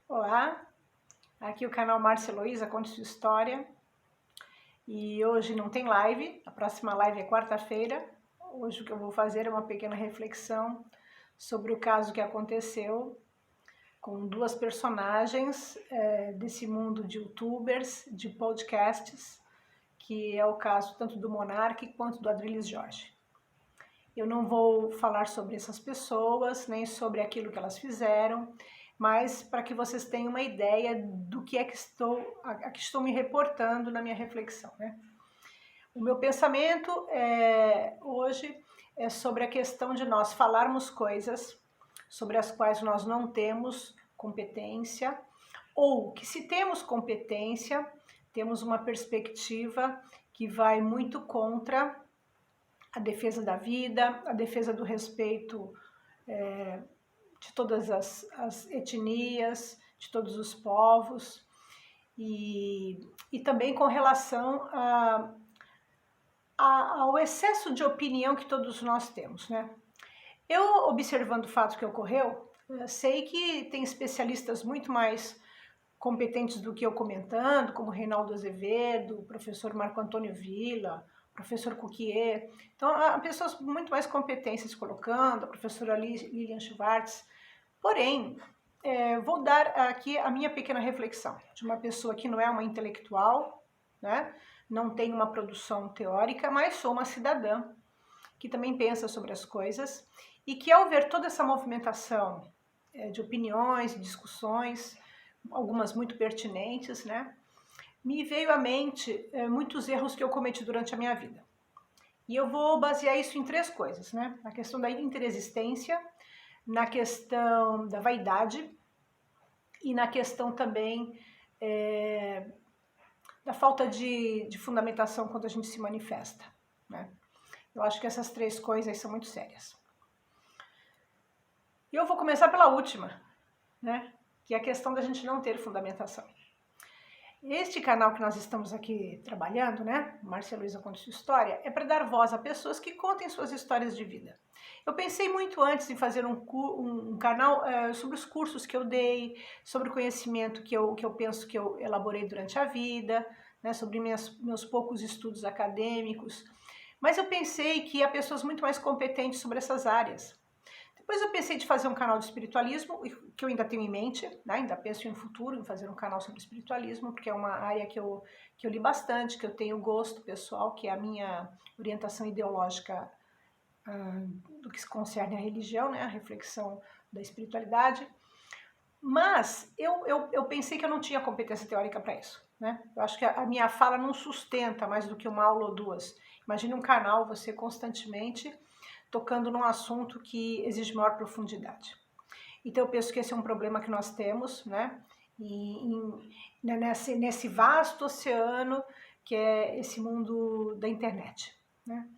Olá, aqui é o canal Márcia Heloísa Conte Sua História e hoje não tem live, a próxima live é quarta-feira. Hoje o que eu vou fazer é uma pequena reflexão sobre o caso que aconteceu com duas personagens desse mundo de youtubers, de podcasts, que é o caso tanto do Monark quanto do Adrilles Jorge. Eu não vou falar sobre essas pessoas, nem sobre aquilo que elas fizeram, mas para que vocês tenham uma ideia do que é que estou me reportando na minha reflexão, né? O meu pensamento hoje é sobre a questão de nós falarmos coisas sobre as quais nós não temos competência, ou que se temos competência, temos uma perspectiva que vai muito contra a defesa da vida, a defesa do respeito de todas as etnias, de todos os povos, e também com relação ao excesso de opinião que todos nós temos, né? Eu, observando o fato que ocorreu, sei que tem especialistas muito mais competentes do que eu comentando, como Reinaldo Azevedo, o professor Marco Antônio Villa, o professor Cuquier. Então, há pessoas muito mais competentes se colocando, a professora Lilian Schwartz. Porém, vou dar aqui a minha pequena reflexão de uma pessoa que não é uma intelectual, né? Não tem uma produção teórica, mas sou uma cidadã que também pensa sobre as coisas e que, ao ver toda essa movimentação de opiniões, discussões, algumas muito pertinentes, né? Me veio à mente muitos erros que eu cometi durante a minha vida. E eu vou basear isso em três coisas, né? Na questão da interexistência, na questão da vaidade e na questão também da falta de fundamentação quando a gente se manifesta, né? Eu acho que essas três coisas são muito sérias. E eu vou começar pela última, né? Que é a questão da gente não ter fundamentação. Este canal que nós estamos aqui trabalhando, né, Márcia Heloísa Conte Sua História, é para dar voz a pessoas que contem suas histórias de vida. Eu pensei muito antes em fazer um canal sobre os cursos que eu dei, sobre o conhecimento que eu penso que eu elaborei durante a vida, né, sobre meus poucos estudos acadêmicos, mas eu pensei que há pessoas muito mais competentes sobre essas áreas. Depois eu pensei de fazer um canal de espiritualismo, que eu ainda tenho em mente, né? Ainda penso em futuro, em fazer um canal sobre espiritualismo, porque é uma área que eu li bastante, que eu tenho gosto pessoal, que é a minha orientação ideológica do que se concerne à religião, né? A reflexão da espiritualidade. Mas eu pensei que eu não tinha competência teórica para isso, né? Eu acho que a minha fala não sustenta mais do que uma aula ou duas. Imagine um canal, você constantemente tocando num assunto que exige maior profundidade. Então eu penso que esse é um problema que nós temos, né? Nesse vasto oceano que é esse mundo da internet, né?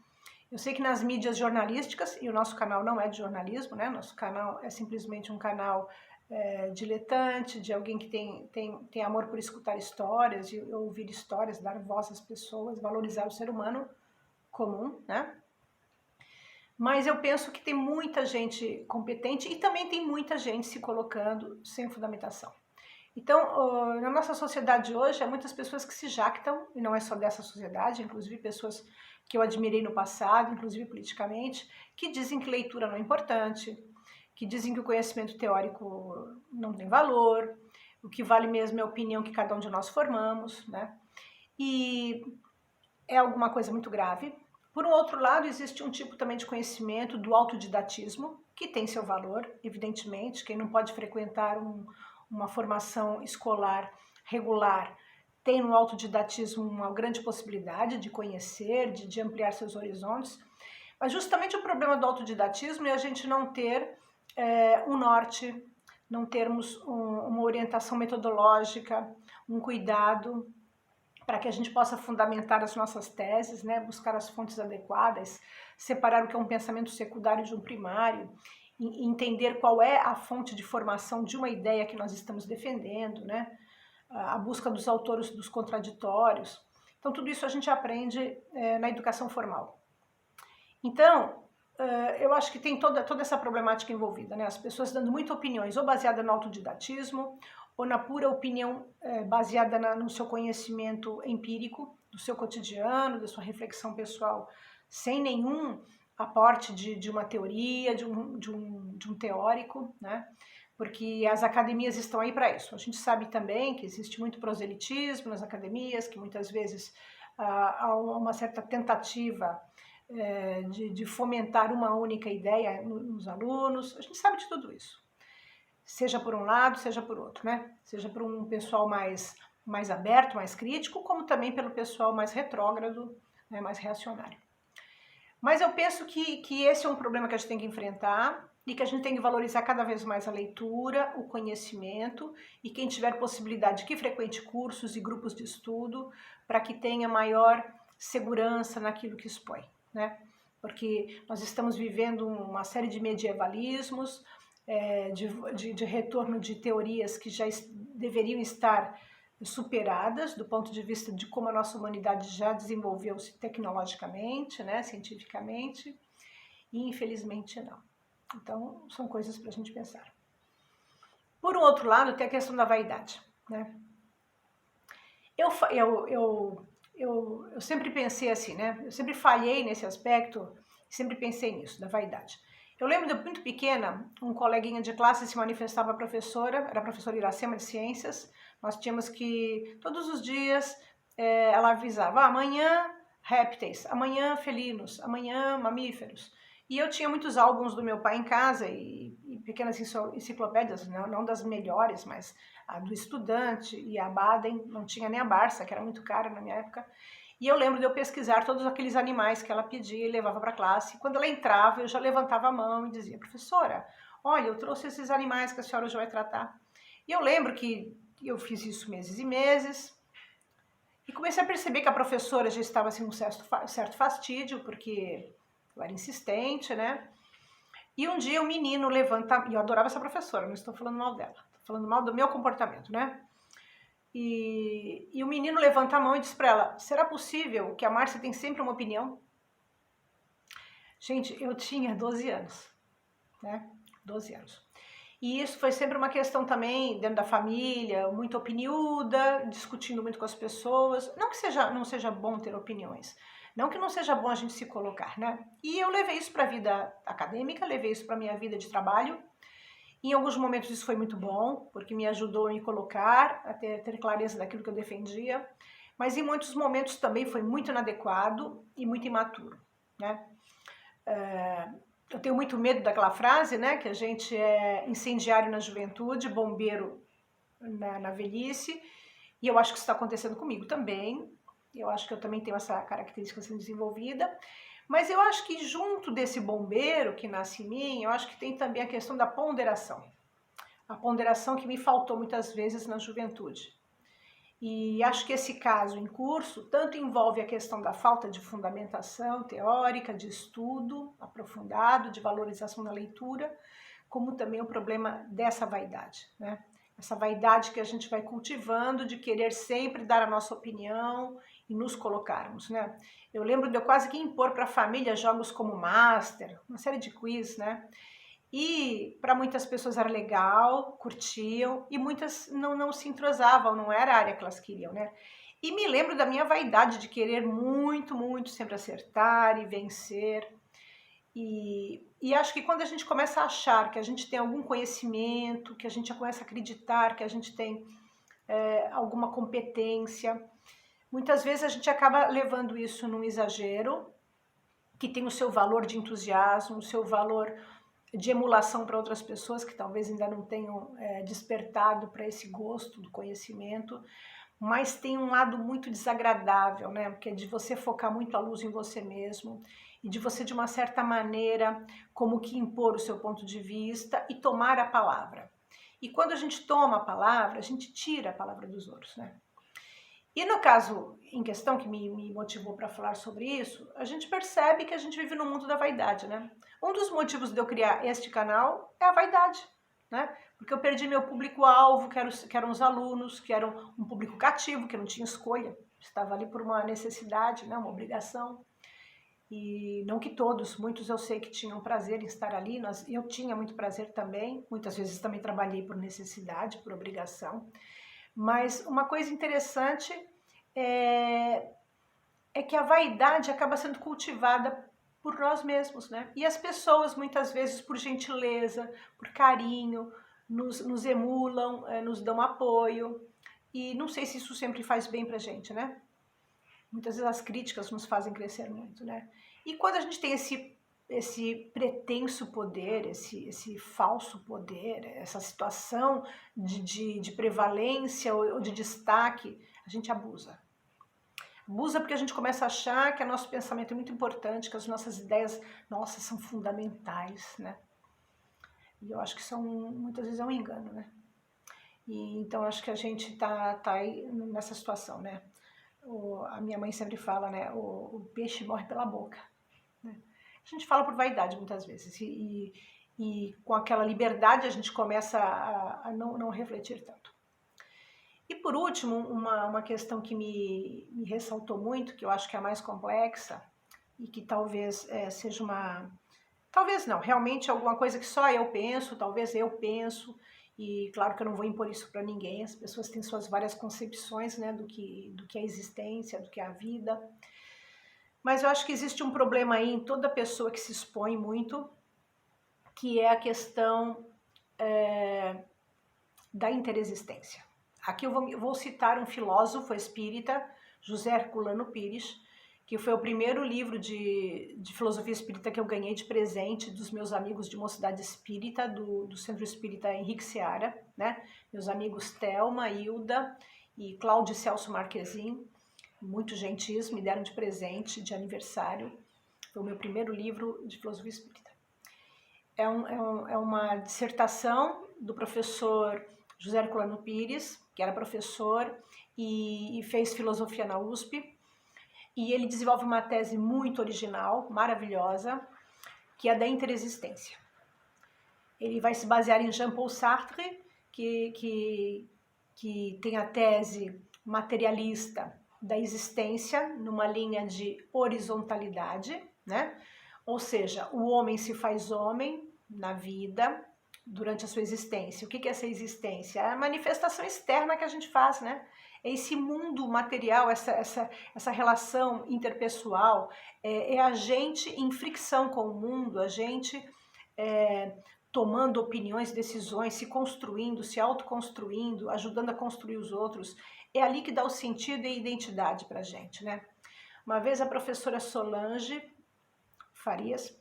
Eu sei que nas mídias jornalísticas, e o nosso canal não é de jornalismo, né? Nosso canal é simplesmente um canal diletante, de alguém que tem amor por escutar histórias, e ouvir histórias, dar voz às pessoas, valorizar o ser humano comum, né? Mas eu penso que tem muita gente competente e também tem muita gente se colocando sem fundamentação. Então, na nossa sociedade hoje, há muitas pessoas que se jactam, e não é só dessa sociedade, inclusive pessoas que eu admirei no passado, inclusive politicamente, que dizem que leitura não é importante, que dizem que o conhecimento teórico não tem valor, o que vale mesmo é a opinião que cada um de nós formamos, né? E é alguma coisa muito grave. Por um outro lado, existe um tipo também de conhecimento do autodidatismo, que tem seu valor, evidentemente. Quem não pode frequentar uma formação escolar regular tem no autodidatismo uma grande possibilidade de conhecer, de ampliar seus horizontes. Mas justamente o problema do autodidatismo é a gente não ter um norte, não termos uma orientação metodológica, um cuidado para que a gente possa fundamentar as nossas teses, né, buscar as fontes adequadas, separar o que é um pensamento secundário de um primário, e entender qual é a fonte de formação de uma ideia que nós estamos defendendo, né, a busca dos autores dos contraditórios. Então, tudo isso a gente aprende na educação formal. Então, eu acho que tem toda essa problemática envolvida, né? As pessoas dando muitas opiniões, ou baseada no autodidatismo, ou na pura opinião baseada no seu conhecimento empírico, do seu cotidiano, da sua reflexão pessoal, sem nenhum aporte de uma teoria, de um teórico, né? Porque as academias estão aí para isso. A gente sabe também que existe muito proselitismo nas academias, que muitas vezes há uma certa tentativa de fomentar uma única ideia nos alunos. A gente sabe de tudo isso. Seja por um lado, seja por outro, né? Seja por um pessoal mais aberto, mais crítico, como também pelo pessoal mais retrógrado, né, mais reacionário. Mas eu penso que esse é um problema que a gente tem que enfrentar e que a gente tem que valorizar cada vez mais a leitura, o conhecimento, e quem tiver possibilidade que frequente cursos e grupos de estudo para que tenha maior segurança naquilo que expõe, né? Porque nós estamos vivendo uma série de medievalismos, de retorno de teorias que já deveriam estar superadas do ponto de vista de como a nossa humanidade já desenvolveu-se tecnologicamente, né, cientificamente, e infelizmente não. Então, são coisas para a gente pensar. Por um outro lado, tem a questão da vaidade, né? Eu sempre pensei assim, né? Eu sempre falhei nesse aspecto, sempre pensei nisso, da vaidade. Eu lembro de muito pequena, um coleguinha de classe se manifestava professora, era a professora Iracema de Ciências. Nós tínhamos que, todos os dias, ela avisava, amanhã répteis, amanhã felinos, amanhã mamíferos. E eu tinha muitos álbuns do meu pai em casa e pequenas enciclopédias, não das melhores, mas a do Estudante e a Baden, não tinha nem a Barça, que era muito cara na minha época. E eu lembro de eu pesquisar todos aqueles animais que ela pedia e levava para a classe. Quando ela entrava, eu já levantava a mão e dizia, professora, olha, eu trouxe esses animais que a senhora hoje vai tratar. E eu lembro que eu fiz isso meses e meses, e comecei a perceber que a professora já estava assim, um certo fastídio, porque eu era insistente, né? E um dia o menino levanta, e eu adorava essa professora, não estou falando mal dela, estou falando mal do meu comportamento, né? E o menino levanta a mão e diz para ela, será possível que a Márcia tem sempre uma opinião? Gente, eu tinha 12 anos, né? 12 anos. E isso foi sempre uma questão também dentro da família, muito opiniuda, discutindo muito com as pessoas. Não que não seja bom ter opiniões, não que não seja bom a gente se colocar, né? E eu levei isso para a vida acadêmica, levei isso para a minha vida de trabalho. Em alguns momentos isso foi muito bom, porque me ajudou a me colocar, a ter clareza daquilo que eu defendia. Mas em muitos momentos também foi muito inadequado e muito imaturo, né? Eu tenho muito medo daquela frase, né, que a gente é incendiário na juventude, bombeiro na velhice, e eu acho que isso está acontecendo comigo também. Eu acho que eu também tenho essa característica sendo desenvolvida, mas eu acho que junto desse bombeiro que nasce em mim, eu acho que tem também a questão da ponderação. A ponderação que me faltou muitas vezes na juventude. E acho que esse caso em curso tanto envolve a questão da falta de fundamentação teórica, de estudo aprofundado, de valorização da leitura, como também o problema dessa vaidade, né? Essa vaidade que a gente vai cultivando de querer sempre dar a nossa opinião e nos colocarmos, né? Eu lembro de eu quase que impor para a família jogos como Master, uma série de quiz, né? E para muitas pessoas era legal, curtiam, e muitas não se entrosavam, não era a área que elas queriam, né? E me lembro da minha vaidade de querer muito, muito sempre acertar e vencer. E acho que quando a gente começa a achar que a gente tem algum conhecimento, que a gente já começa a acreditar que a gente tem alguma competência, muitas vezes a gente acaba levando isso num exagero, que tem o seu valor de entusiasmo, o seu valor de emulação para outras pessoas que talvez ainda não tenham despertado para esse gosto do conhecimento, mas tem um lado muito desagradável, né? Que é de você focar muito a luz em você mesmo e de você, de uma certa maneira, como que impor o seu ponto de vista e tomar a palavra. E quando a gente toma a palavra, a gente tira a palavra dos outros, né? E no caso em questão que me motivou para falar sobre isso, a gente percebe que a gente vive no mundo da vaidade, né? Um dos motivos de eu criar este canal é a vaidade, né? Porque eu perdi meu público-alvo, que eram os alunos, que eram um público cativo, que não tinha escolha, estava ali por uma necessidade, né? Uma obrigação. E não que todos, muitos eu sei que tinham prazer em estar ali, eu tinha muito prazer também, muitas vezes também trabalhei por necessidade, por obrigação. Mas uma coisa interessante é que a vaidade acaba sendo cultivada por nós mesmos, né? E as pessoas, muitas vezes, por gentileza, por carinho, nos emulam, nos dão apoio. E não sei se isso sempre faz bem pra gente, né? Muitas vezes as críticas nos fazem crescer muito, né? E quando a gente tem esse pretenso poder, esse falso poder, essa situação de prevalência ou de destaque, a gente abusa. Abusa porque a gente começa a achar que o nosso pensamento é muito importante, que as nossas ideias, nossas, são fundamentais, né? E eu acho que muitas vezes é um engano, né? E então acho que a gente tá aí nessa situação, né? A minha mãe sempre fala, né? O peixe morre pela boca, né? A gente fala por vaidade muitas vezes e com aquela liberdade a gente começa a não refletir tanto. E por último, uma questão que me ressaltou muito, que eu acho que é a mais complexa e que talvez seja talvez não, realmente alguma coisa que só eu penso, talvez eu penso, e claro que eu não vou impor isso para ninguém, as pessoas têm suas várias concepções, né, do que é a existência, do que é a vida. Mas eu acho que existe um problema aí em toda pessoa que se expõe muito, que é a questão da interexistência. Aqui eu vou citar um filósofo espírita, José Herculano Pires, que foi o primeiro livro de filosofia espírita que eu ganhei de presente dos meus amigos de Mocidade Espírita, do Centro Espírita Henrique Seara, né? Meus amigos Thelma, Hilda e Cláudio Celso Marquezin, muito gentis, me deram de presente, de aniversário. Foi o meu primeiro livro de filosofia espírita. É uma dissertação do professor José Herculano Pires, que era professor e fez filosofia na USP, e ele desenvolve uma tese muito original, maravilhosa, que é a da interexistência. Ele vai se basear em Jean-Paul Sartre, que tem a tese materialista da existência numa linha de horizontalidade, né? Ou seja, o homem se faz homem na vida durante a sua existência. O que é essa existência? É a manifestação externa que a gente faz, né? É esse mundo material, essa relação interpessoal, é a gente em fricção com o mundo, a gente tomando opiniões, decisões, se construindo, se autoconstruindo, ajudando a construir os outros. É ali que dá o sentido e a identidade pra gente, né? Uma vez a professora Solange Farias,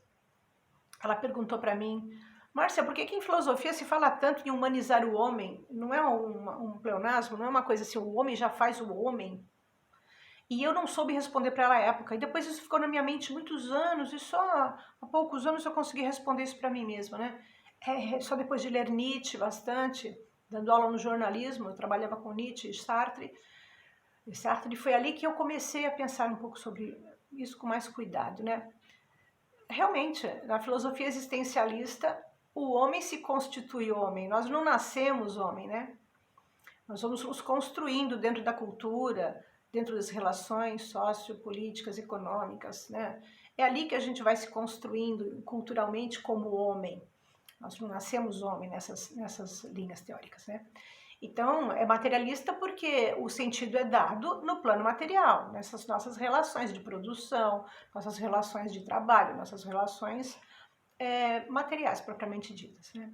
ela perguntou para mim: Márcia, por que em filosofia se fala tanto em humanizar o homem? Não é um pleonasmo? Não é uma coisa assim, o homem já faz o homem? E eu não soube responder para ela à época. E depois isso ficou na minha mente muitos anos, e só há poucos anos eu consegui responder isso para mim mesma, né? Só depois de ler Nietzsche bastante, dando aula no jornalismo, eu trabalhava com Nietzsche e Sartre. E Sartre, foi ali que eu comecei a pensar um pouco sobre isso com mais cuidado, né? Realmente, na filosofia existencialista, o homem se constitui homem. Nós não nascemos homem, né? Nós vamos nos construindo dentro da cultura, dentro das relações sociopolíticas, econômicas, né? É ali que a gente vai se construindo culturalmente como homem. Nós não nascemos homem nessas linhas teóricas, né? Então, é materialista porque o sentido é dado no plano material, nessas nossas relações de produção, nossas relações de trabalho, nossas relações materiais propriamente ditas, né?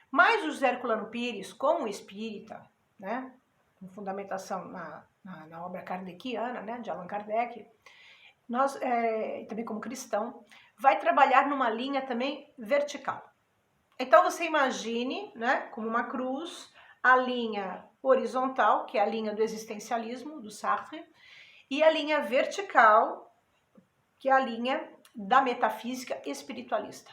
Mas o José Herculano Pires, como espírita, né, com fundamentação na obra kardeciana, né, de Allan Kardec, nós, também como cristão, vai trabalhar numa linha também vertical. Então você imagine, né, como uma cruz, a linha horizontal, que é a linha do existencialismo, do Sartre, e a linha vertical, que é a linha da metafísica espiritualista.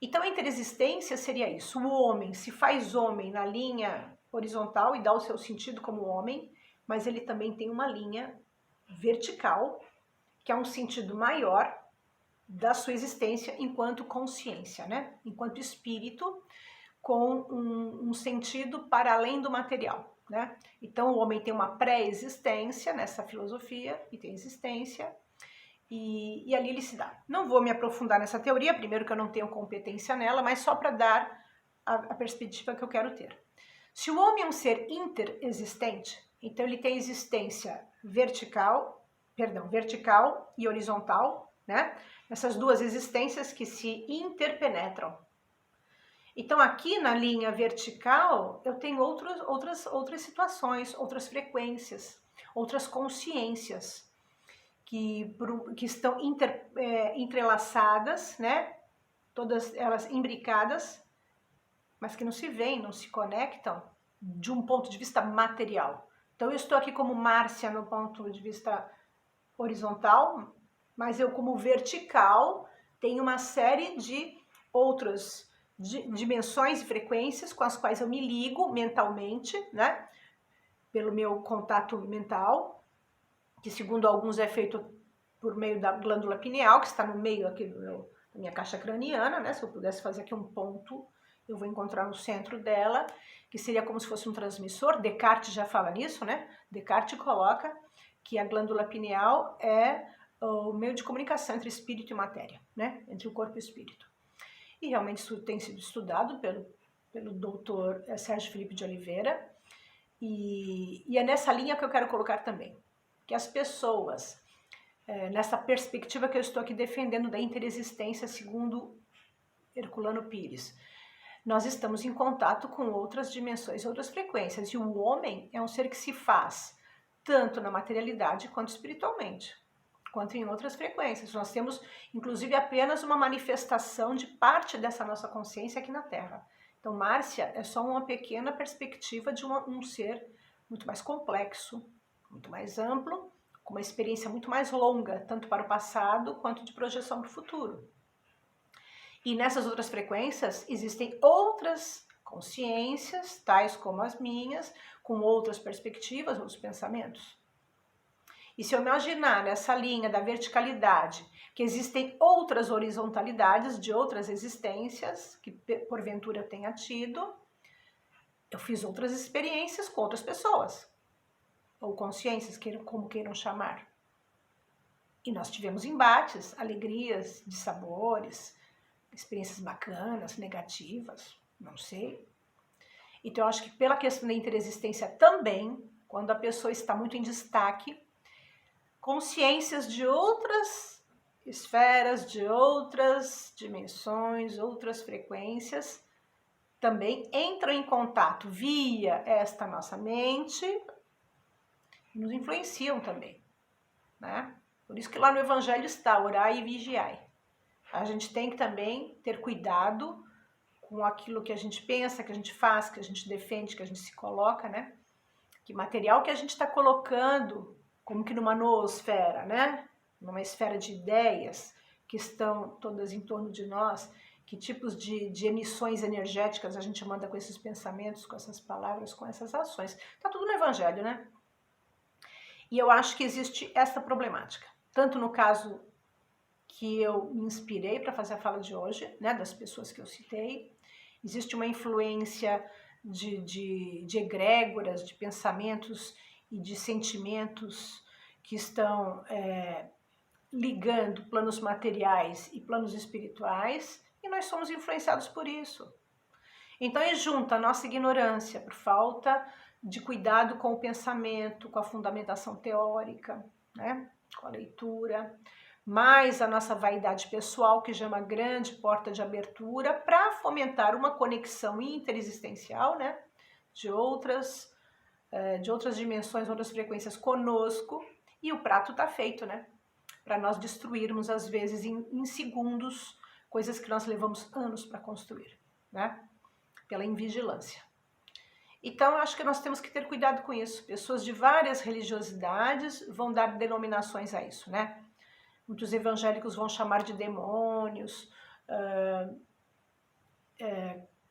Então a interexistência seria isso, o homem se faz homem na linha horizontal e dá o seu sentido como homem, mas ele também tem uma linha vertical, que é um sentido maior da sua existência enquanto consciência, né? Enquanto espírito, com um sentido para além do material, né? Então o homem tem uma pré-existência nessa filosofia, e tem existência, e ali ele se dá. Não vou me aprofundar nessa teoria, primeiro que eu não tenho competência nela, mas só para dar a perspectiva que eu quero ter. Se o homem é um ser interexistente, então ele tem existência vertical e horizontal, né? Essas duas existências que se interpenetram. Então aqui na linha vertical eu tenho outras situações, outras frequências, outras consciências que estão entrelaçadas, né? Todas elas imbricadas, mas que não se veem, não se conectam de um ponto de vista material. Então eu estou aqui como Márcia no ponto de vista horizontal, mas eu como vertical tenho uma série de outras dimensões e frequências com as quais eu me ligo mentalmente, né? Pelo meu contato mental, que segundo alguns é feito por meio da glândula pineal, que está no meio aqui da minha caixa craniana, né? Se eu pudesse fazer aqui um ponto, eu vou encontrar no centro dela, que seria como se fosse um transmissor. Descartes já fala nisso, né? Descartes coloca que a glândula pineal é o meio de comunicação entre espírito e matéria, né? Entre o corpo e o espírito. E realmente isso tem sido estudado pelo doutor Sérgio Felipe de Oliveira, e é nessa linha que eu quero colocar também, que as pessoas, nessa perspectiva que eu estou aqui defendendo da interexistência segundo Herculano Pires, nós estamos em contato com outras dimensões, outras frequências, e o homem é um ser que se faz tanto na materialidade quanto espiritualmente, quanto em outras frequências. Nós temos, inclusive, apenas uma manifestação de parte dessa nossa consciência aqui na Terra. Então, Márcia é só uma pequena perspectiva de um ser muito mais complexo, muito mais amplo, com uma experiência muito mais longa, tanto para o passado quanto de projeção para o futuro. E nessas outras frequências existem outras consciências, tais como as minhas, com outras perspectivas, outros pensamentos. E se eu imaginar nessa linha da verticalidade que existem outras horizontalidades de outras existências que porventura eu tenha tido, eu fiz outras experiências com outras pessoas, ou consciências, como queiram chamar. E nós tivemos embates, alegrias, dissabores, experiências bacanas, negativas, não sei. Então eu acho que pela questão da interexistência também, quando a pessoa está muito em destaque, consciências de outras esferas, de outras dimensões, outras frequências, também entram em contato via esta nossa mente e nos influenciam também, né? Por isso que lá no Evangelho está, orai e vigiai. A gente tem que também ter cuidado com aquilo que a gente pensa, que a gente faz, que a gente defende, que a gente se coloca, né? Que material que a gente está colocando, como que numa noosfera, né? Numa esfera de ideias que estão todas em torno de nós, que tipos de emissões energéticas a gente manda com esses pensamentos, com essas palavras, com essas ações. Tá tudo no Evangelho, né? E eu acho que existe essa problemática, tanto no caso que eu me inspirei para fazer a fala de hoje, né, das pessoas que eu citei, existe uma influência de egrégoras, de pensamentos e de sentimentos que estão ligando planos materiais e planos espirituais, e nós somos influenciados por isso. Então, e junta a nossa ignorância por falta de cuidado com o pensamento, com a fundamentação teórica, né, com a leitura, mais a nossa vaidade pessoal, que já é uma grande porta de abertura para fomentar uma conexão interexistencial, né, de outras dimensões, outras frequências conosco, e o prato está feito, né, para nós destruirmos, às vezes, em segundos, coisas que nós levamos anos para construir, né, pela invigilância. Então, eu acho que nós temos que ter cuidado com isso. Pessoas de várias religiosidades vão dar denominações a isso, né? Muitos evangélicos vão chamar de demônios,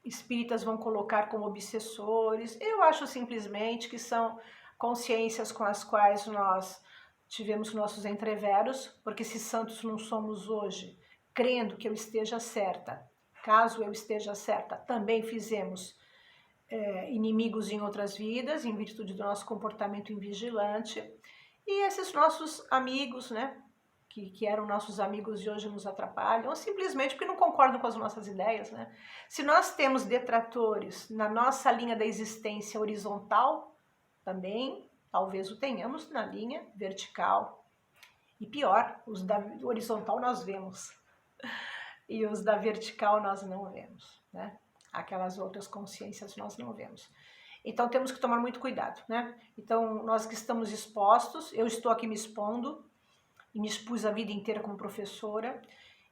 espíritas vão colocar como obsessores. Eu acho simplesmente que são consciências com as quais nós tivemos nossos entreveros, porque se santos não somos hoje, crendo que eu esteja certa, caso eu esteja certa, também fizemos inimigos em outras vidas, em virtude do nosso comportamento invigilante. E esses nossos amigos, né, que eram nossos amigos e hoje nos atrapalham, ou simplesmente porque não concordam com as nossas ideias, né? Se nós temos detratores na nossa linha da existência horizontal, também talvez o tenhamos na linha vertical. E pior, os da horizontal nós vemos, e os da vertical nós não vemos, né? Aquelas outras consciências nós não vemos. Então temos que tomar muito cuidado, né? Então nós que estamos expostos, eu estou aqui me expondo, e me expus a vida inteira como professora,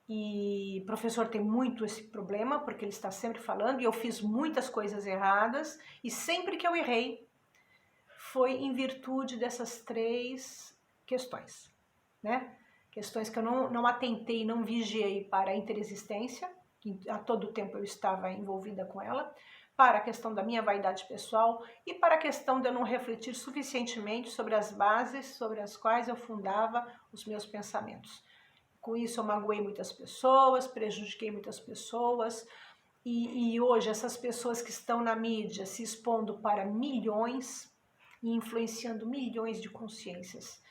e o professor tem muito esse problema, porque ele está sempre falando, e eu fiz muitas coisas erradas, e sempre que eu errei, foi em virtude dessas 3 questões, né? Questões que eu não atentei, não vigiei para a interexistência, que a todo tempo eu estava envolvida com ela, para a questão da minha vaidade pessoal e para a questão de eu não refletir suficientemente sobre as bases sobre as quais eu fundava os meus pensamentos. Com isso eu magoei muitas pessoas, prejudiquei muitas pessoas, e hoje essas pessoas que estão na mídia se expondo para milhões e influenciando milhões de consciências,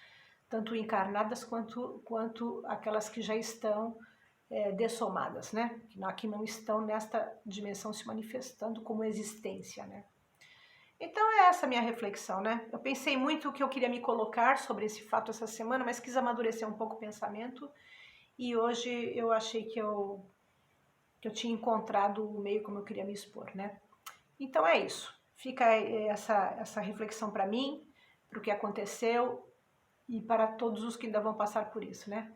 tanto encarnadas quanto aquelas que já estão dessomadas, né? Que não estão nesta dimensão se manifestando como existência, né? Então é essa a minha reflexão, né? Eu pensei muito o que eu queria me colocar sobre esse fato essa semana, mas quis amadurecer um pouco o pensamento, e hoje eu achei que eu tinha encontrado o meio como eu queria me expor, né? Então é isso. Fica essa reflexão para mim, para o que aconteceu e para todos os que ainda vão passar por isso, né?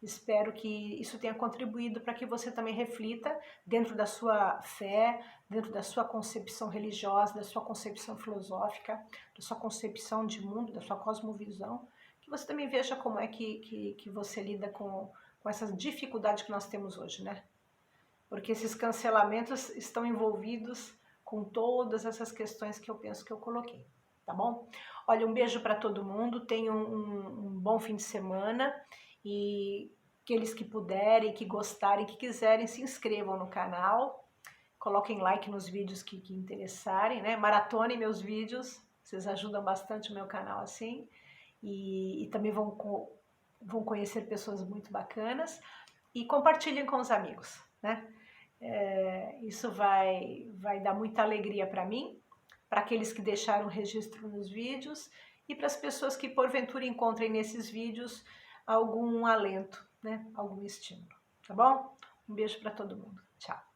Espero que isso tenha contribuído para que você também reflita dentro da sua fé, dentro da sua concepção religiosa, da sua concepção filosófica, da sua concepção de mundo, da sua cosmovisão, que você também veja como é que você lida com essas dificuldades que nós temos hoje, né? Porque esses cancelamentos estão envolvidos com todas essas questões que eu penso que eu coloquei, tá bom? Olha, um beijo para todo mundo, tenham um bom fim de semana, e aqueles que puderem, que gostarem, que quiserem, se inscrevam no canal, coloquem like nos vídeos que interessarem, né? Maratonem meus vídeos, vocês ajudam bastante o meu canal assim, e também vão conhecer pessoas muito bacanas, e compartilhem com os amigos, né? Isso vai dar muita alegria para mim, para aqueles que deixaram registro nos vídeos e para as pessoas que porventura encontrem nesses vídeos algum alento, né? Algum estímulo, tá bom? Um beijo para todo mundo. Tchau.